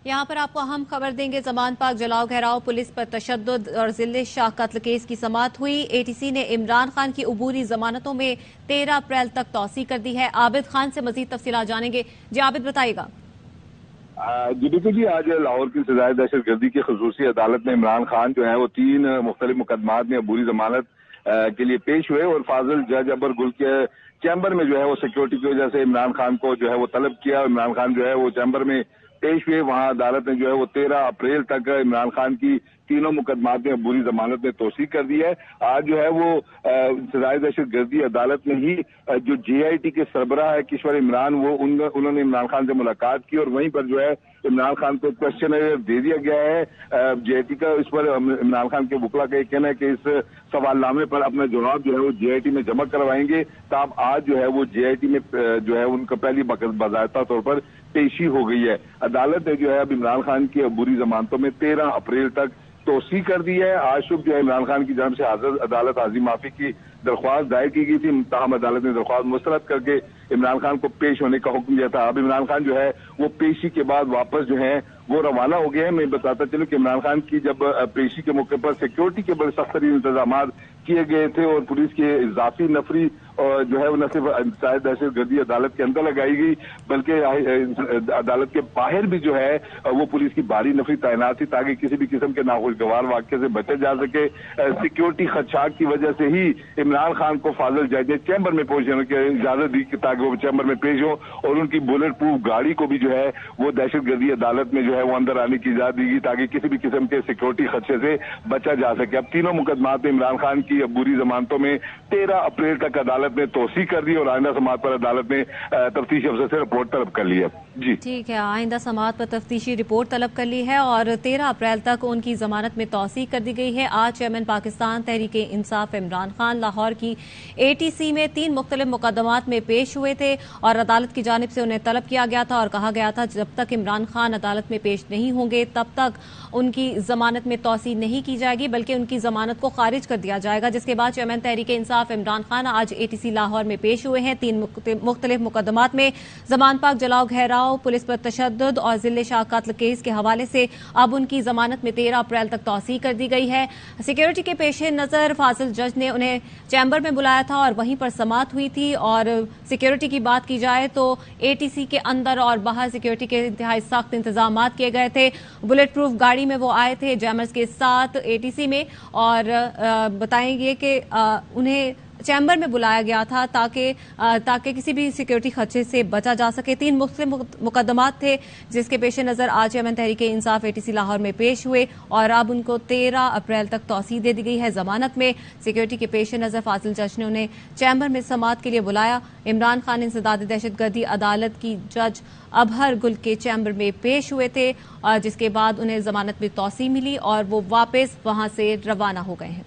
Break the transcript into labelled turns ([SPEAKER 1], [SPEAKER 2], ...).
[SPEAKER 1] यहाँ पर आपको अहम खबर देंगे। जमान पाक जलाओ घेराव पुलिस पर तशद्दुद और जिले शाह कत्ल केस की समाअत हुई। एटीसी ने इमरान खान की अबूरी जमानतों में 13 अप्रैल तक तौसी कर दी है। आबिद खान से मजीद तफसीलात जानेंगे। जी आबिद, बताइएगा।
[SPEAKER 2] जी बिल्कुल जी, आज लाहौर की सजाए दहशत गर्दी की खसूसी अदालत में इमरान खान जो है वो 3 मुख्तलिफ मुकदमात में अबूरी जमानत के लिए पेश हुए और फाजिल जज अबर गुल के चैम्बर में जो है वो सिक्योरिटी की वजह से इमरान खान को जो है वो तलब किया। इमरान खान जो है वो चैम्बर में पेश हुए। वहां अदालत ने जो है वो 13 अप्रैल तक इमरान खान की तीनों मुकदमात में अबूरी जमानत में तोसी कर दी है। आज जो है वो सजाए दहशत गर्दी अदालत में ही जो JIT के सरबराह है किशोर इमरान, वो उन्होंने इमरान खान से मुलाकात की और वहीं पर जो है इमरान खान को क्वेश्चन दे दिया गया है JIT का। इस पर इमरान खान के वकला का कहना है कि इस सवालनामे पर अपना जवाब जो है वो JIT में जमा करवाएंगे। तब आज जो है वो JIT में जो है उनका पहली बाकायदा तौर पर पेशी हो गई है। अदालत ने जो है अब इमरान खान की अबूरी जमानतों में 13 अप्रैल तक तोसी कर दी है। आज सुबह जो है इमरान खान की जानब से अदालत हाजिर माफी की दरख्वास्त दायर की गई थी, ताहम अदालत ने दरख्वास्त मुस्तरद करके इमरान खान को पेश होने का हुक्म दिया था। अब इमरान खान जो है वो पेशी के बाद वापस जो है वो रवाना हो गए हैं। मैं बताता चलूं कि इमरान खान की जब पेशी के मौके पर सिक्योरिटी के बड़े सख्त तरीन इंतजाम किए गए थे और पुलिस की इजाफी नफरी जो है वो न सिर्फ दहशत गर्दी अदालत के अंदर लगाई गई बल्कि अदालत के बाहर भी जो है वो पुलिस की भारी नफरी तैनात थी ताकि किसी भी किस्म के नाखुशगवार वाक़े से बचा जा सके। सिक्योरिटी खदशात की वजह से ही इमरान खान को फाजिल जज ने चैम्बर में पहुंचने की इजाजत दी ताकि वो चैम्बर में पेश हो और उनकी बुलेट प्रूफ गाड़ी को भी जो है वो दहशत गर्दी अदालत में जो है वो अंदर आने की इजाजत दी गई ताकि किसी भी किस्म के सिक्योरिटी खदशे से बचा जा सके। अब तीनों मुकदमात में इमरान खान की अबूरी जमानतों में 13 अप्रैल तक अदालत ने तोसी कर दी और आइंदा समाअत पर अदालत ने तफ्तीशी अफसर से रिपोर्ट तलब कर ली है। जी
[SPEAKER 1] ठीक है, आइंदा समाअत पर तफ्तीशी रिपोर्ट तलब कर ली है और 13 अप्रैल तक उनकी जमानत में तौसी कर दी गई है। आज चेयरमैन पाकिस्तान तहरीके इंसाफ इमरान खान लाहौर की ATC में 3 मुख्तलिफ मुकदमात में पेश हुए थे और अदालत की जानिब से उन्हें तलब किया गया था और कहा गया था जब तक इमरान खान अदालत में पेश नहीं होंगे तब तक उनकी जमानत में तौसी नहीं की जाएगी बल्कि उनकी जमानत को खारिज कर दिया जाएगा। जिसके बाद चेयरमैन तहरीके इंसाफ इमरान खान आज ATC लाहौर में पेश हुए हैं। 3 मुख्तलिफ मुकदमात में जमान पाक जलाओ घेराव पुलिस पर तशद्दुद और जिले शाह कत्ल केस के हवाले से अब उनकी जमानत में 13 अप्रैल तक तौसी कर दी गई है। सिक्योरिटी के पेश नजर फाजिल जज ने उन्हें चैम्बर में बुलाया था और वहीं पर समाअत हुई थी। और सिक्योरिटी की बात की जाए तो ATC के अंदर और बाहर सिक्योरिटी के इंतहाई सख्त इंतजाम किए गए थे। बुलेट प्रूफ गाड़ी में वो आए थे जैमर्स के साथ ATC में और बताएंगे कि उन्हें चैम्बर में बुलाया गया था ताकि किसी भी सिक्योरिटी खदशे से बचा जा सके। 3 मुख्तलिफ मुकदमात थे जिसके पेश नजर आज चेयरमैन तहरीके इंसाफ ATC लाहौर में पेश हुए और अब उनको 13 अप्रैल तक तौसी दे दी गई है जमानत में। सिक्योरिटी के पेश नजर फाजिल जज ने उन्हें चैम्बर में समाअत के लिए बुलाया। इमरान खान इंसदाद दहशतगर्दी अदालत की जज अबहर गुल के चैम्बर में पेश हुए थे जिसके बाद उन्हें जमानत में तौसी मिली और वो वापस वहां से रवाना हो गए हैं।